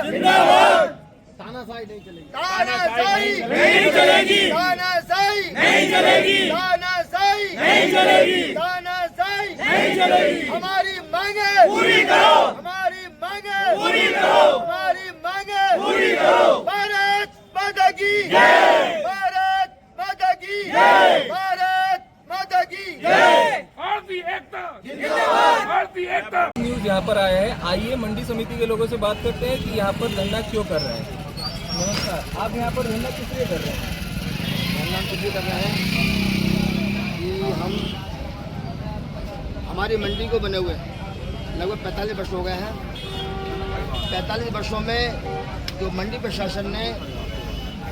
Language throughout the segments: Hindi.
जिंदाबाद। तानाशाही नहीं चलेगी, तानाशाही नहीं चलेगी, तानाशाही नहीं चलेगी, तानाशाही नहीं चलेगी, तानाशाही नहीं चलेगी। हमारी मांगे पूरी करो, हमारी मांगे पूरी करो, हमारी मांगे पूरी करो। भारत माता की जय, भारत माता की जय, भारत माता की जय। भारतीय एकता जिंदाबाद, भारतीय एकता। न्यूज यहाँ पर आया है, आइए मंडी समिति के लोगों से बात करते हैं कि यहाँ पर धरना क्यों कर रहे हैं। नमस्कार, आप यहाँ पर धरना किस लिए कर रहे हैं? धरना इसलिए कर रहे हैं कि हम हमारी मंडी को बने हुए लगभग 45 वर्ष हो गए हैं। 45 वर्षों में जो मंडी प्रशासन ने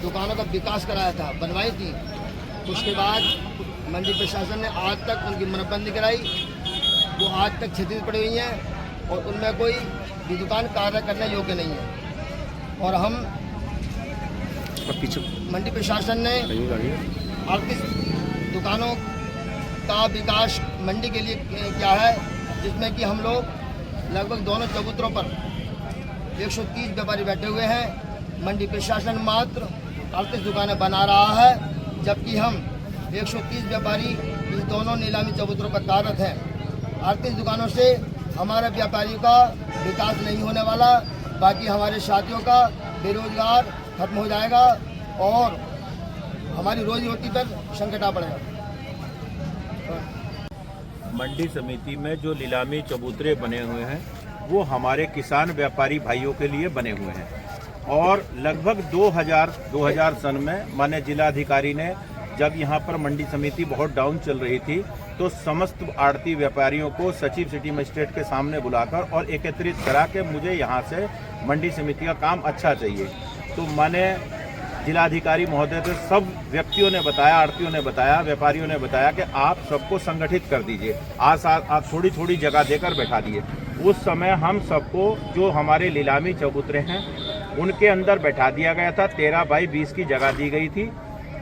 दुकानों का विकास कराया था, बनवाई थी, उसके बाद मंडी प्रशासन ने आज तक उनकी मरम्मत नहीं कराई। वो आज तक क्षतिग्रस्त पड़ी हुई हैं और उनमें कोई भी दुकान कार्य करने योग्य नहीं है। और हम मंडी प्रशासन ने 38 दुकानों का विकास मंडी के लिए किया है, जिसमें कि हम लोग लगभग दोनों चबूतरों पर 130 व्यापारी बैठे हुए हैं। मंडी प्रशासन मात्र 38 दुकानें बना रहा है, जबकि हम 130 व्यापारी इस दोनों नीलामी चबूतरों पर कार्यरत हैं। 38 दुकानों से हमारे व्यापारियों का विकास नहीं होने वाला, बाकी हमारे साथियों का बेरोजगार खत्म हो जाएगा और हमारी रोजी रोटी पर संकट आ पड़ेगा। मंडी समिति में जो नीलामी चबूतरे बने हुए हैं वो हमारे किसान व्यापारी भाइयों के लिए बने हुए हैं और लगभग 2000 सन में माननीय जिलाधिकारी ने जब यहाँ पर मंडी समिति बहुत डाउन चल रही थी तो समस्त आड़ती व्यापारियों को सचिव सिटी मजिस्ट्रेट के सामने बुलाकर और एकत्रित करा के मुझे यहाँ से मंडी समिति का काम अच्छा चाहिए। तो मैंने जिलाधिकारी महोदय से सब व्यक्तियों ने बताया, आड़तियों ने बताया, व्यापारियों ने बताया कि आप सबको संगठित कर दीजिए, आज थोड़ी थोड़ी जगह देकर बैठा दिए। उस समय हम सबको जो हमारे नीलामी चबूतरे हैं उनके अंदर बैठा दिया गया था। 13 बाई 20 की जगह दी गई थी।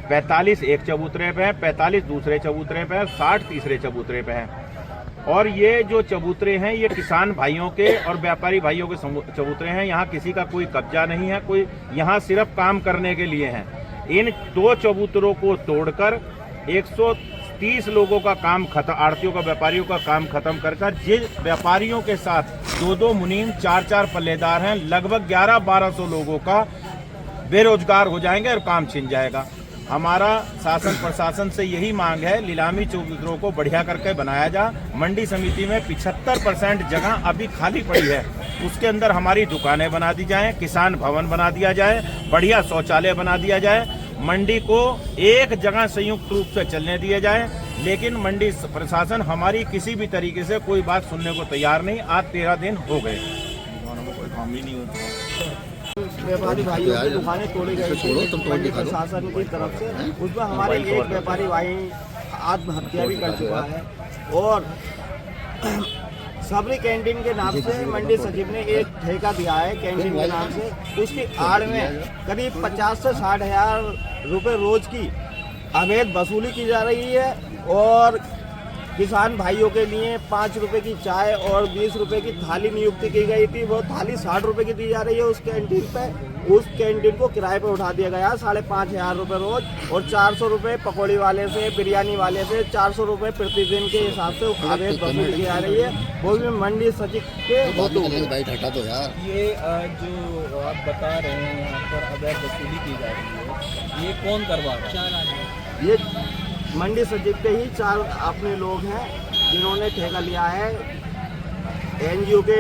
45 एक चबूतरे पे हैं, 45 दूसरे चबूतरे पे हैं, 60 तीसरे चबूतरे पे हैं। और ये जो चबूतरे हैं ये किसान भाइयों के और व्यापारी भाइयों के चबूतरे हैं। यहाँ किसी का कोई कब्जा नहीं है, कोई यहाँ सिर्फ काम करने के लिए हैं। इन 2 चबूतरों को तोड़कर 130 लोगों का काम खत्म, आड़तियों का, व्यापारियों का काम खत्म कर जिन व्यापारियों के साथ 2-2 मुनीम, 4-4 पल्लेदार हैं, लगभग 1100-1200 लोगों का बेरोजगार हो जाएंगे और काम छिन जाएगा। हमारा शासन प्रशासन से यही मांग है, नीलामी चबूतरों को बढ़िया करके बनाया जा। मंडी समिति में 75% जगह अभी खाली पड़ी है, उसके अंदर हमारी दुकानें बना दी जाएं, किसान भवन बना दिया जाए, बढ़िया शौचालय बना दिया जाए, मंडी को एक जगह संयुक्त रूप से चलने दिया जाए। लेकिन मंडी प्रशासन हमारी किसी भी तरीके से कोई बात सुनने को तैयार नहीं। आज 13 दिन हो गए, कोई काम ही नहीं होता। व्यापारी भाइयों की दुकानें तोड़ी गई थी मंडी प्रशासन की तरफ से। उसमें हमारे एक व्यापारी भाई आत्महत्या भी कर चुका है और सबरी कैंटीन के नाम से मंडी सचिव ने एक ठेका दिया है कैंटीन के नाम से। उसकी आड़ में करीब 50 से 60 हज़ार रुपये रोज की अवैध वसूली की जा रही है और किसान भाइयों के लिए 5 रुपए की चाय और 20 रुपए की थाली नियुक्ति की गई थी। वो थाली 60 रुपए की दी जा रही है उस कैंटीन पे। उस कैंटीन को किराए पे उठा दिया गया 5,500 रुपये रोज और 400 रुपये पकौड़ी वाले से, बिरयानी वाले से 400 रुपये प्रतिदिन के हिसाब से अवैध वसूली की जा रही है। वो भी मंडी सचिव के हटा दो यार। ये जो आप बता रहे हैं यहाँ पर अवैध वसूली की जा रही है, ये कौन करवा रहा है? ये मंडी सचिव के ही 4 अपने लोग हैं जिन्होंने ठेका लिया है एनजीओ के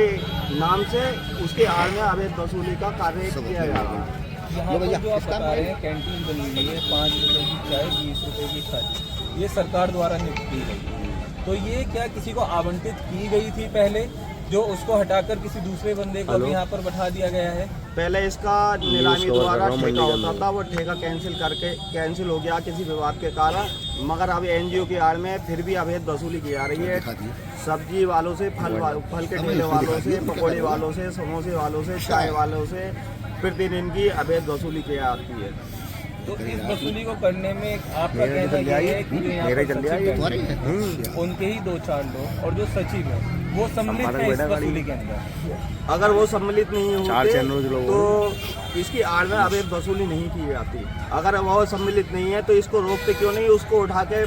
नाम से। उसके आड़ में अवैध वसूली का कार्य किया जा रहा है। यहाँ पर जो आप बता रहे हैं कैंटीन बनी हुई है, 5 रुपए की चाय, 20 रुपए की थाली, ये सरकार द्वारा नियुक्त की गई। तो ये क्या किसी को आवंटित की गई थी पहले, जो उसको हटाकर किसी दूसरे बंदे को यहाँ पर बैठा दिया गया है? पहले इसका नीलामी द्वारा ठेका होता था, वो ठेका कैंसिल हो गया किसी विवाद के कारण। मगर अब एनजीओ की आड़ में फिर भी अवैध वसूली की जा रही है। सब्जी वालों से, फल के ठेले वालों से, पकौड़े वालों से, समोसे वालों से, चाय वालों से प्रतिदिन की अवैध वसूली की जाती है। तो इस वसूली को करने में आपका कहना ये है कि जो यहाँ पर सचिव हैं, उनके ही 2-4 लोग और जो सचिव है वो सम्मिलित है इस वसूली के अंदर। अगर वो सम्मिलित नहीं होते तो इसकी आड़ में अवैध वसूली नहीं की जाती। अगर वो सम्मिलित नहीं है तो इसको रोकते क्यों नहीं, उसको उठा के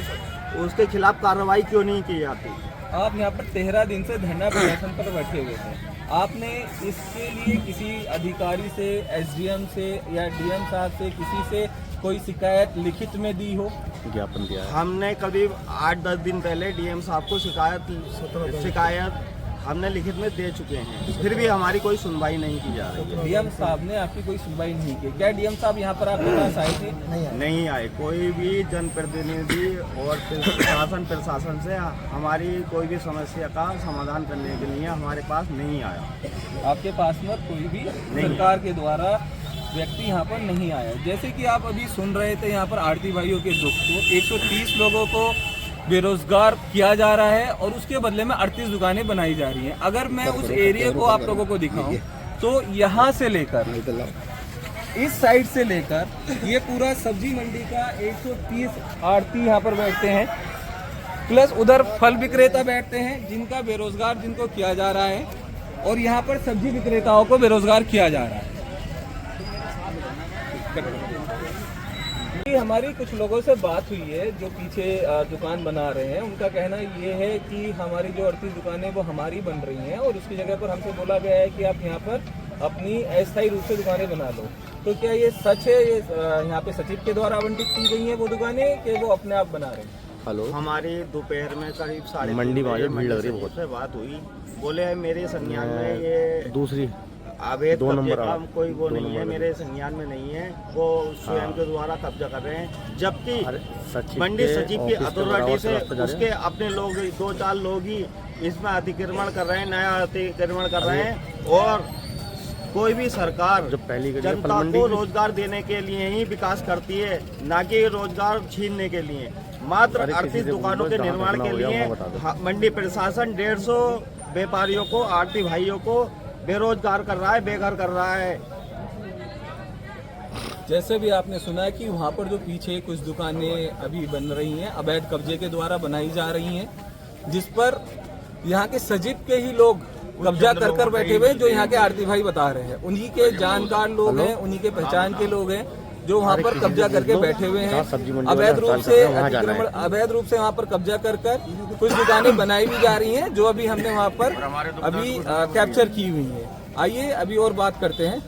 उसके खिलाफ कार्रवाई क्यों नहीं की जाती। आप यहाँ पर 13 दिन से धरना प्रदर्शन पर बैठे हुए थे, आपने इसके लिए किसी अधिकारी से, एसडीएम से या डीएम साहब से, किसी से कोई शिकायत लिखित में दी हो? ज्ञापन दिया है। हमने करीब 8-10 दिन पहले डीएम साहब को शिकायत हमने लिखित में दे चुके हैं, फिर भी हमारी कोई सुनवाई नहीं की जा रही है। डीएम साहब ने आपकी कोई सुनवाई नहीं की? क्या डीएम साहब यहाँ पर आपके पास आए थे? नहीं आए। कोई भी जनप्रतिनिधि और प्रशासन से हमारी कोई भी समस्या का समाधान करने के लिए हमारे पास नहीं आया। आपके पास में कोई भी सरकार के द्वारा व्यक्ति यहाँ पर नहीं आया। जैसे कि आप अभी सुन रहे थे यहाँ पर आड़ती भाइयों के दुख को, 130 लोगों को बेरोजगार किया जा रहा है और उसके बदले में 38 दुकानें बनाई जा रही हैं। अगर मैं उस एरिया को आप लोगों को दिखाऊं तो यहाँ से लेकर इस साइड से लेकर ये पूरा सब्जी मंडी का 130 आड़ती यहाँ पर बैठते हैं, प्लस उधर फल विक्रेता बैठते हैं जिनका बेरोजगार जिनको किया जा रहा है, और यहाँ पर सब्जी विक्रेताओं को बेरोजगार किया जा रहा है। हमारी कुछ लोगों से बात हुई है जो पीछे दुकान बना रहे हैं, उनका कहना ये है कि हमारी जो 38 दुकानें वो हमारी बन रही हैं और उसकी जगह पर हमसे बोला गया है कि आप यहाँ पर अपनी अस्थायी रूप से दुकानें बना लो। तो क्या ये सच है? ये यहाँ पे सचिव के द्वारा आवंटित की गई हैं वो दुकानें कि वो अपने आप बना रहे हैं? हेलो, हमारी दोपहर में करीब 3:30 से बात हुई। बोले मेरे संज्ञान में ये दूसरी अवैध कब्जे का कोई वो नहीं है, मेरे संज्ञान में नहीं है, वो स्वयं के द्वारा कब्जा कर रहे हैं। जबकि मंडी सचिव की अथॉरिटी से उसके अपने लोग 2-4 लोग ही इसमें अतिक्रमण कर रहे हैं, नया अतिक्रमण कर रहे हैं। और कोई भी सरकार जनता को रोजगार देने के लिए ही विकास करती है, ना कि रोजगार छीनने के लिए। मात्र 38 दुकानों के निर्माण के लिए मंडी प्रशासन 150 व्यापारियों को, आड़ती भाइयों को बेरोजगार कर रहा है, बेघर कर रहा है। जैसे भी आपने सुना है कि वहाँ पर जो पीछे कुछ दुकानें अभी बन रही हैं, अवैध कब्जे के द्वारा बनाई जा रही हैं, जिस पर यहाँ के सचिव के ही लोग कब्जा कर बैठे हुए हैं, जो यहाँ के आड़ती भाई बता रहे हैं। उन्हीं के जानकार लोग हैं, उन्हीं के पहचान के लोग हैं जो वहाँ पर कब्जा करके बैठे हुए हैं। अवैध रूप से अतिक्रमण, अवैध रूप से वहाँ पर कब्जा कर कुछ दुकानें बनाई भी जा रही हैं, जो अभी हमने वहाँ पर अभी कैप्चर की हुई है। आइए अभी और बात करते हैं।